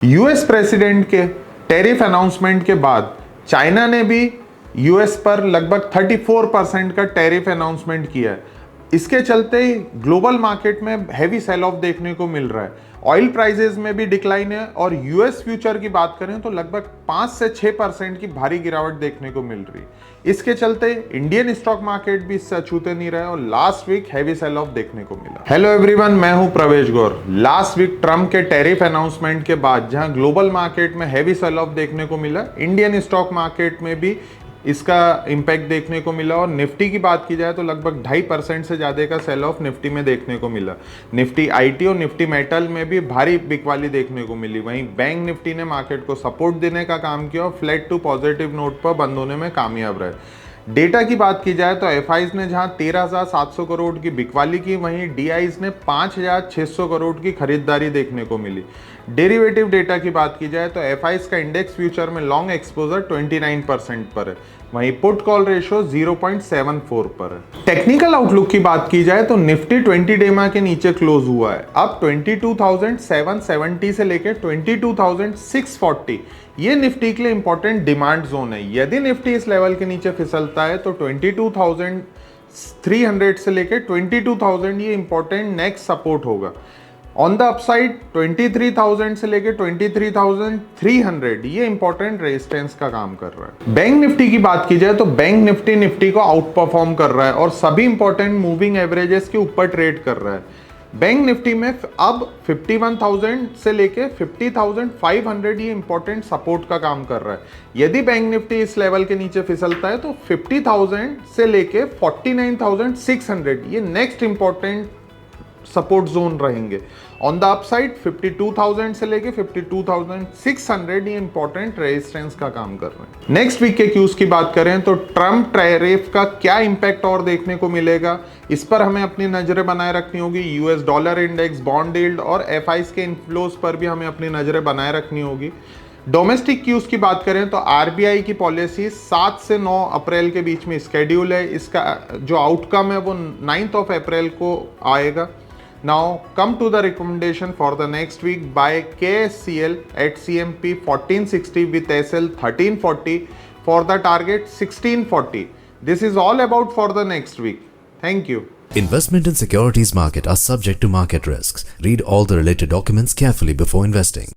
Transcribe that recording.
US president के tariff announcement के बाद चाइना ने भी यूएस पर लगभग 34% का टैरिफ अनाउंसमेंट किया है। इसके चलते ही ग्लोबल मार्केट में हैवी सेल ऑफ देखने को मिल रहा है। ऑयल प्राइसेस में भी डिक्लाइन है और यूएस फ्यूचर की बात करें तो लगभग 5 से 6% की भारी गिरावट देखने को मिल रही है। इसके चलते इंडियन स्टॉक मार्केट भी इससे अछूते नहीं रहे और last week heavy sell off देखने को मिला। हेलो एवरीवन, मैं हूं Pravesh Gaur. Last week Trump के टैरिफ अनाउंसमेंट के बाद जहां ग्लोबल मार्केट में हैवी सेल ऑफ देखने को मिला, इंडियन स्टॉक मार्केट में भी इसका इम्पैक्ट देखने को मिला और निफ्टी की बात की जाए तो लगभग 2.5% से ज़्यादा का सेल ऑफ निफ्टी में देखने को मिला। निफ्टी आईटी और निफ्टी मेटल में भी भारी बिकवाली देखने को मिली। वहीं बैंक निफ्टी ने मार्केट को सपोर्ट देने का काम किया और फ्लैट टू पॉजिटिव नोट पर बंद होने में कामयाब रहे। डेटा की बात की जाए तो एफआईज ने जहां 13,700 करोड़ की बिकवाली की, वहीं डीआईज ने 5,600 करोड़ की खरीदारी देखने को मिली। डेरिवेटिव डेटा की बात की जाए तो एफआईज का इंडेक्स फ्यूचर में लॉन्ग एक्सपोजर 29% पर है, वहीं पुट कॉल रेशियो 0.74 पर है। टेक्निकल आउटलुक की बात की जाए तो निफ्टी 20 डेमा के नीचे क्लोज हुआ है। अब 22,770 से लेकर 22,640 ये निफ्टी के लिए इंपॉर्टेंट डिमांड जोन है। यदि निफ्टी इस लेवल के नीचे फिसलता है तो 22,300 से लेकर 22,000 ये इंपॉर्टेंट नेक्स्ट सपोर्ट होगा। ऑन द अपसाइड 23,000 से लेकर 23,300 ये इंपॉर्टेंट रेजिस्टेंस का काम कर रहा है। बैंक निफ्टी की बात की जाए तो बैंक निफ्टी को आउट परफॉर्म कर रहा है और सभी इंपॉर्टेंट मूविंग एवरेजेस के ऊपर ट्रेड कर रहा है। बैंक निफ्टी में अब 51,000 से लेके 50,500 ये इंपॉर्टेंट सपोर्ट का काम कर रहा है। यदि बैंक निफ्टी इस लेवल के नीचे फिसलता है तो 50,000 से लेके 49,600 ये नेक्स्ट इंपॉर्टेंट सपोर्ट जोन रहेंगे। ऑन द अपसाइड 52,000 से लेके 52,600 ये इंपॉर्टेंट रेजिस्टेंस का काम कर रहे हैं। नेक्स्ट वीक के क्यूज की बात करें तो ट्रम्प टैरिफ का क्या इंपैक्ट और देखने को मिलेगा, इस पर हमें अपनी नजरें बनाए रखनी होगी। US dollar index, bond yield और एफआईज के इन्फ्लोज पर भी हमें अपनी नजरें बनाए रखनी होगी। डोमेस्टिक क्यूज की बात करें तो आरबीआई की पॉलिसी 7 से 9 अप्रैल के बीच में स्केड्यूल है। इसका जो आउटकम है वो 9th of April को आएगा। Now come to the recommendation for the next week. Buy KSCL at CMP 1460 with SL 1340 for the target 1640. This is all about for the next week. Thank you. Investment in securities market are subject to market risks. Read all the related documents carefully before investing.